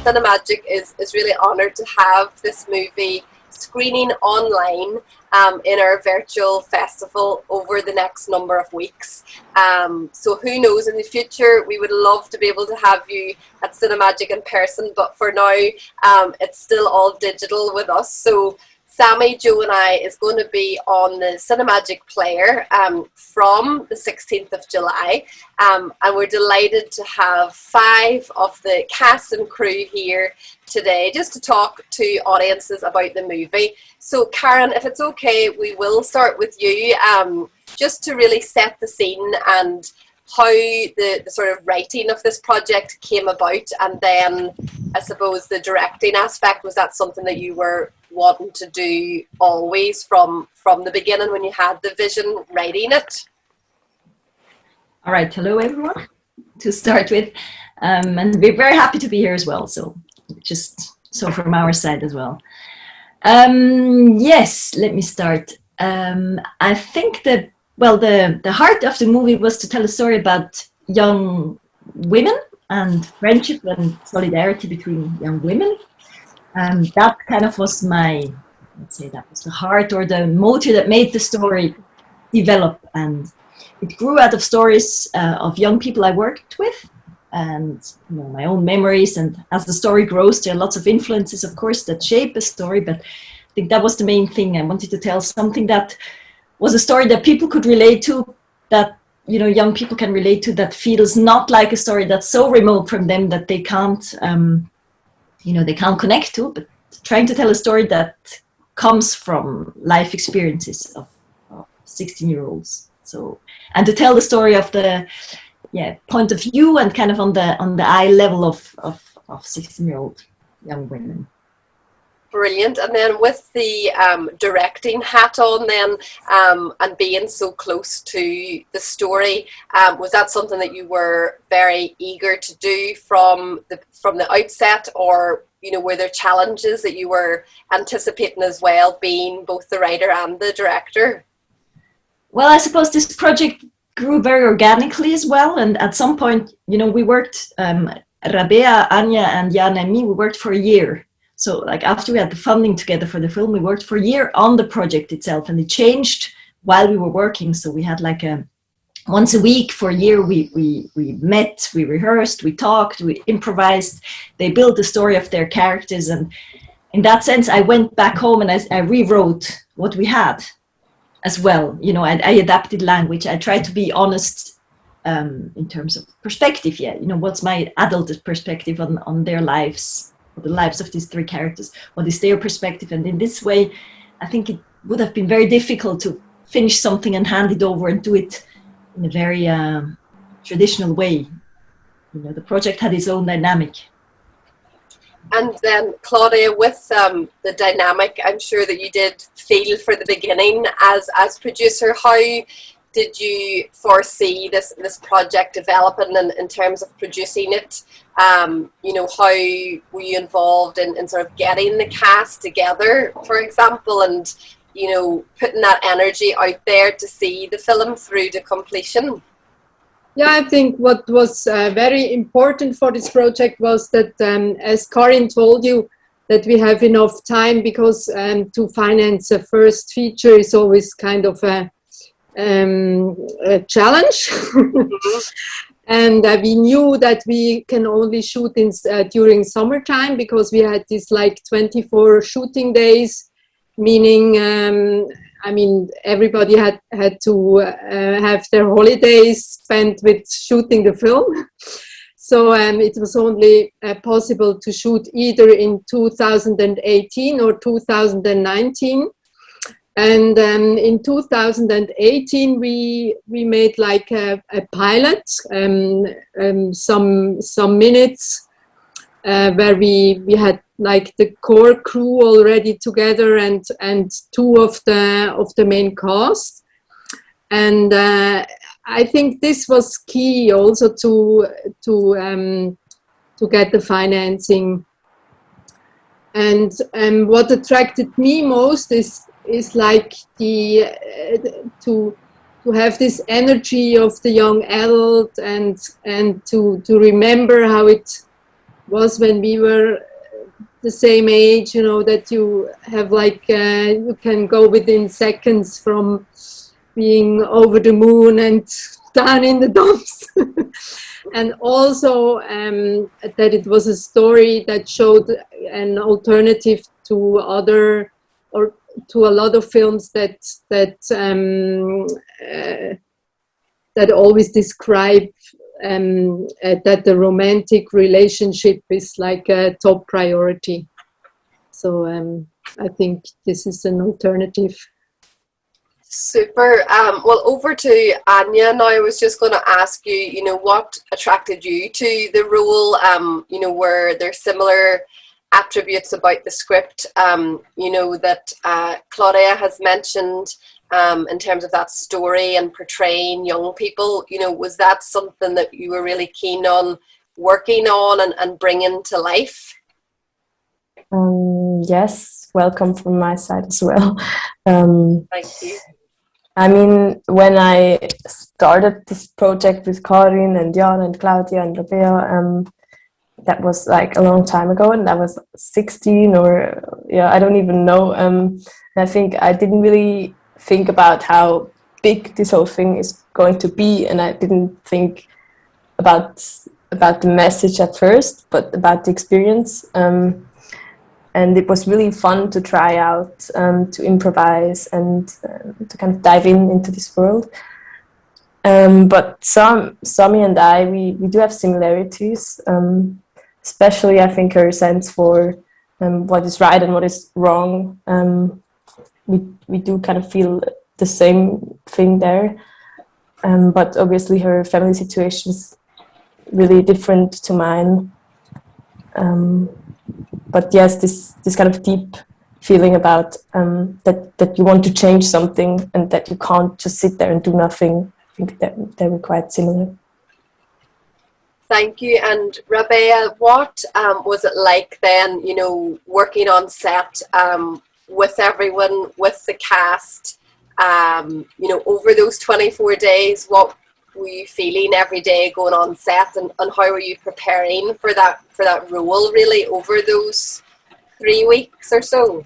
Cinemagic is really honoured to have this movie screening online in our virtual festival over the next number of weeks. So who knows, in the future we would love to be able to have you at Cinemagic in person, but for now it's still all digital with us. So Sami, Joe and I is going to be on the Cinemagic player from the 16th of July, and we're delighted to have 5 of the cast and crew here today just to talk to audiences about the movie. So Karin, if it's okay, we will start with you just to really set the scene and how the sort of writing of this project came about, and then I suppose the directing aspect. Was that something that you were wanting to do always from the beginning when you had the vision writing it? All right, hello everyone, to start with, and we're very happy to be here as well, so just so from our side as well. Yes, let me start. I think that, well, the heart of the movie was to tell a story about young women and friendship and solidarity between young women. That kind of was my, let's say, that was the heart or the motive that made the story develop. And it grew out of stories of young people I worked with, and my own memories. And as the story grows, there are lots of influences, of course, that shape a story. But I think that was the main thing. I wanted to tell something that was a story that people could relate to, that young people can relate to, that feels not like a story that's so remote from them that they can't they can't connect to, but trying to tell a story that comes from life experiences of 16-year-olds. So, and to tell the story of the point of view and kind of on the eye level of 16-year-old young women. Brilliant. And then with the directing hat on then, and being so close to the story, was that something that you were very eager to do from the outset, or were there challenges that you were anticipating as well, being both the writer and the director? Well, I suppose this project grew very organically as well, and at some point, we worked, Rabea, Anja and Jana and me, we worked for a year. So like after we had the funding together for the film, we worked for a year on the project itself, and it changed while we were working. So we had like once a week for a year, we met, we rehearsed, we talked, we improvised. They built the story of their characters. And in that sense, I went back home and I rewrote what we had as well. I adapted language. I tried to be honest in terms of perspective. What's my adult perspective on their lives? The lives of these 3 characters, what is their perspective? And in this way, I think it would have been very difficult to finish something and hand it over and do it in a very traditional way. The project had its own dynamic. And then Claudia, with the dynamic, I'm sure that you did feel for the beginning as producer. How did you foresee this project developing in terms of producing it? How were you involved in sort of getting the cast together, for example, and putting that energy out there to see the film through to completion? Yeah, I think what was very important for this project was that, as Karin told you, that we have enough time, because to finance a first feature is always kind of a challenge. And we knew that we can only shoot during summertime, because we had this like 24 shooting days, meaning everybody had to have their holidays spent with shooting the film. So it was only possible to shoot either in 2018 or 2019. And in 2018, we made like a pilot, some minutes where we had like the core crew already together, and 2 of the main cast. And I think this was key also to get the financing. And what attracted me most is like to have this energy of the young adult, and to remember how it was when we were the same age, you know, that you have like, you can go within seconds from being over the moon and down in the dumps. And also that it was a story that showed an alternative to other, or to a lot of films that always describe that the romantic relationship is like a top priority. So I think this is an alternative. Super. Well, over to Anja now. I was just going to ask you, you know, what attracted you to the role? You know, were there similar attributes about the script, you know, that Claudia has mentioned in terms of that story and portraying young people? You know, was that something that you were really keen on working on and bringing to life? Yes, welcome from my side as well. Thank you. I mean, when I started this project with Karin and Jana and Claudia and Rabea, that was like a long time ago, and I was 16, or I don't even know. I think I didn't really think about how big this whole thing is going to be, and I didn't think about the message at first, but about the experience. And it was really fun to try out, to improvise and to kind of dive into this world. But Sami and I, we do have similarities, especially I think her sense for what is right and what is wrong. We do kind of feel the same thing there. But obviously her family situation is really different to mine. But yes, this kind of deep feeling about that you want to change something and that you can't just sit there and do nothing. I think that they were quite similar. Thank you. And Rabea, what was it like then, you know, working on set with everyone, with the cast, you know, over those 24 days? What were you feeling every day going on set, and how were you preparing for that role really over those 3 weeks or so?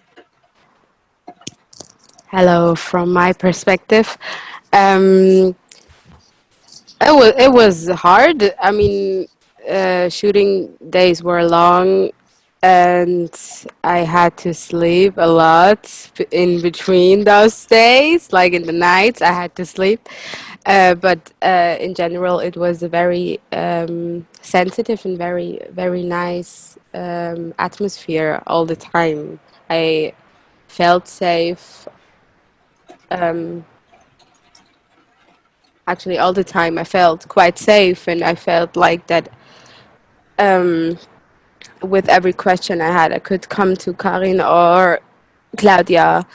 Hello, from my perspective, it was hard. I mean, shooting days were long, and I had to sleep a lot in between those days. Like in the nights, I had to sleep. But in general, it was a very sensitive and very, very nice atmosphere all the time. I felt safe. Actually, all the time I felt quite safe, and I felt like that with every question I had, I could come to Karin or Claudia,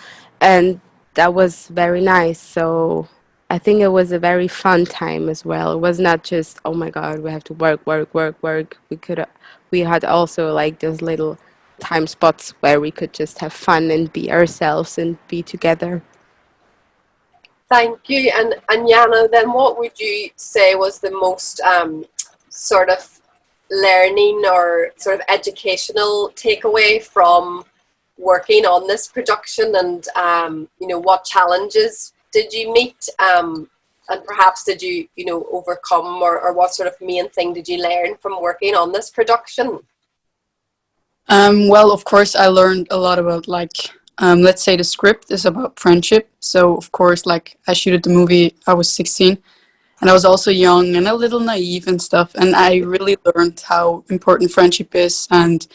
and that was very nice. So I think it was a very fun time as well. It was not just, oh my God, we have to work. We had also like those little time spots where we could just have fun and be ourselves and be together. Thank you. And Jana, then what would you say was the most sort of learning or sort of educational takeaway from working on this production, and you know, what challenges did you meet, and perhaps did you know, overcome, or what sort of main thing did you learn from working on this production? Well, of course, I learned a lot about, like, let's say the script is about friendship. So, of course, like, I shooted the movie, I was 16, and I was also young and a little naive and stuff. And I really learned how important friendship is, and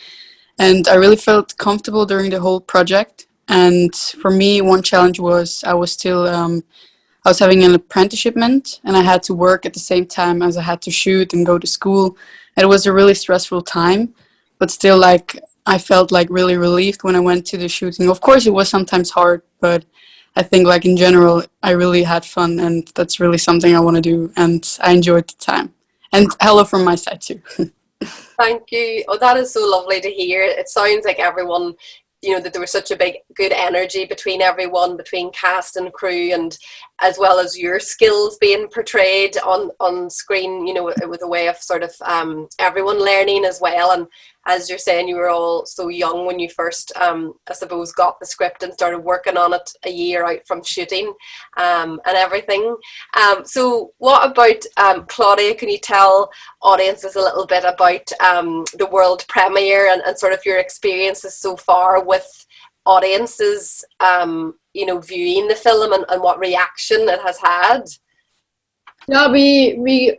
I really felt comfortable during the whole project. And for me, one challenge was I was having an apprenticeship, and I had to work at the same time as I had to shoot and go to school. It was a really stressful time, but still, like, I felt like really relieved when I went to the shooting. Of course, it was sometimes hard, but I think, like, in general, I really had fun, and that's really something I want to do, and I enjoyed the time. And hello from my side too. Thank you. Oh, that is so lovely to hear. It sounds like everyone, you know, that there was such a good energy between everyone, between cast and crew, and as well as your skills being portrayed on screen, you know, with a way of sort of everyone learning as well. And as you're saying, you were all so young when you first, I suppose, got the script and started working on it a year out from shooting and everything. So what about, Claudia, can you tell audiences a little bit about the world premiere and sort of your experiences so far with audiences, you know, viewing the film and what reaction it has had? Yeah, we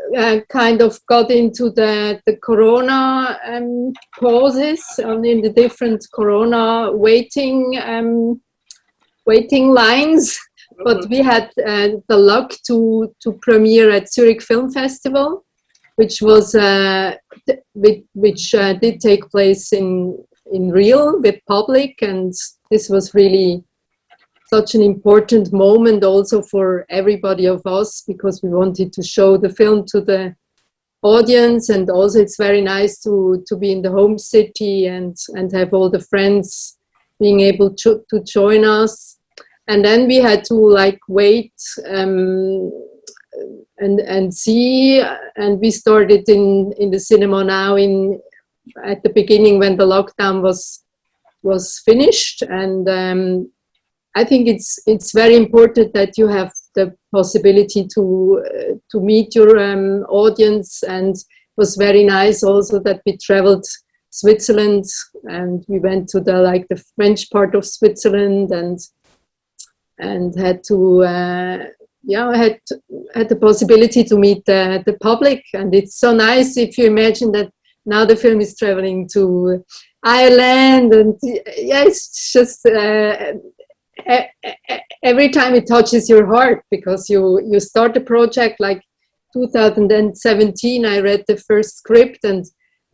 kind of got into the corona pauses in the different corona waiting lines, but we had the luck to premiere at Zurich Film Festival, which was which did take place in real with public, and this was really such an important moment also for everybody of us, because we wanted to show the film to the audience, and also it's very nice to be in the home city and have all the friends being able to join us. And then we had to like wait and see, and we started in the cinema now at the beginning when the lockdown was finished. And I think it's very important that you have the possibility to meet your audience, and it was very nice also that we traveled Switzerland, and we went to the French part of Switzerland, and had to had the possibility to meet the public. And it's so nice if you imagine that now the film is traveling to Ireland, and yeah, it's just every time it touches your heart, because you start a project like 2017. I read the first script, and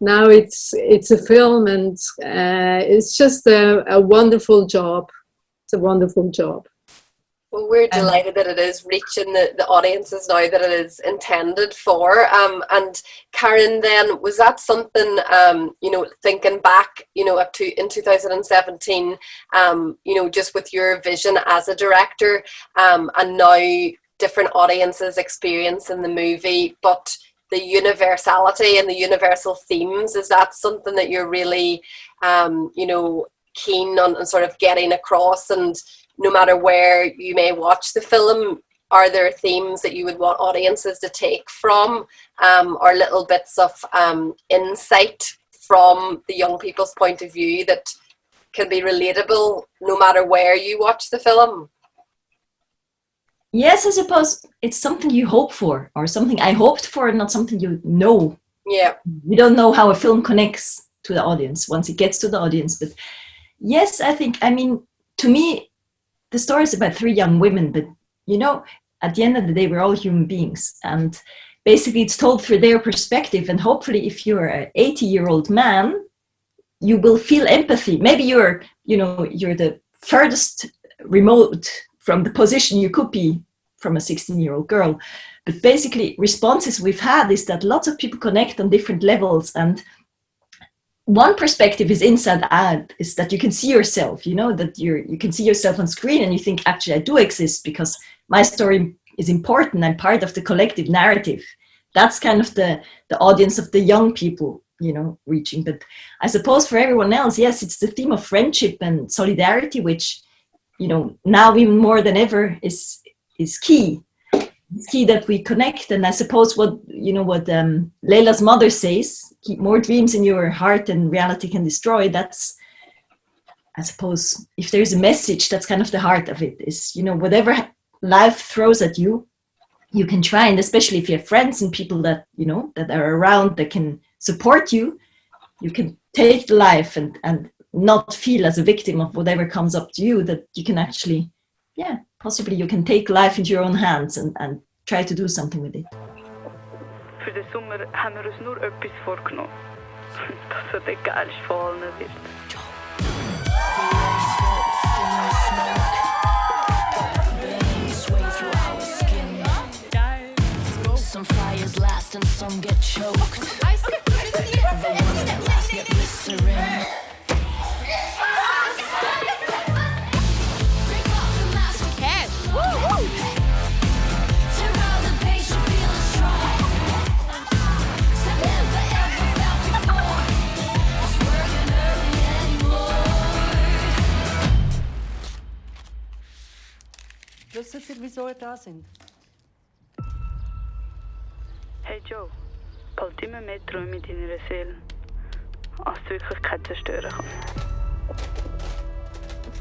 now it's a film, and it's just a wonderful job. It's a wonderful job. Well, we're delighted that it is reaching the audiences now that it is intended for. And Karin, then, was that something, you know, thinking back, you know, up to in 2017, you know, just with your vision as a director, and now different audiences experiencing the movie, but the universality and the universal themes, is that something that you're really, you know, keen on sort of getting across? And no matter where you may watch the film, are there themes that you would want audiences to take from, or little bits of insight from the young people's point of view that can be relatable no matter where you watch the film? Yes, I suppose it's something you hope for, or something I hoped for, not something you know. Yeah. We don't know how a film connects to the audience once it gets to the audience. But yes, I mean, to me, the story is about three young women, but, you know, at the end of the day, we're all human beings. And basically it's told through their perspective. And hopefully if you're an 80-year-old man, you will feel empathy. Maybe you're the furthest remote from the position you could be from a 16-year-old girl. But basically responses we've had is that lots of people connect on different levels. And one perspective is inside out, is that you can see yourself, you know, that you can see yourself on screen, and you think, actually, I do exist because my story is important. I'm part of the collective narrative. That's kind of the audience of the young people, you know, reaching. But I suppose for everyone else, yes, it's the theme of friendship and solidarity, which, you know, now even more than ever is key. It's key that we connect. And I suppose what Leyla's mother says, keep more dreams in your heart than reality can destroy. That's, I suppose, if there's a message, that's kind of the heart of it, is, you know, whatever life throws at you, you can try. And especially if you have friends and people that, you know, that are around that can support you, you can take the life and not feel as a victim of whatever comes up to you, that you can actually, yeah, possibly you can take life into your own hands and try to do something with it. För det sommer händer oss nog upp i Svorkno. Så det kalls falna vilt. Some fires last and some get choked. The ones that last get blistering. wieso ihr da sind. Hey Joe, bald immer mehr Träume in deiner Seele, als die Wirklichkeit zerstören kann.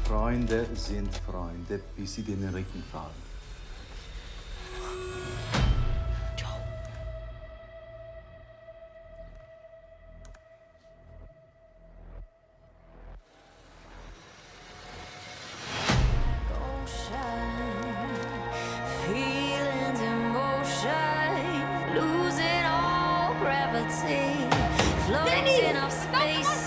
Freunde sind Freunde, bis sie den Rücken fallen. Feelings in motion, losing all gravity, floating off space.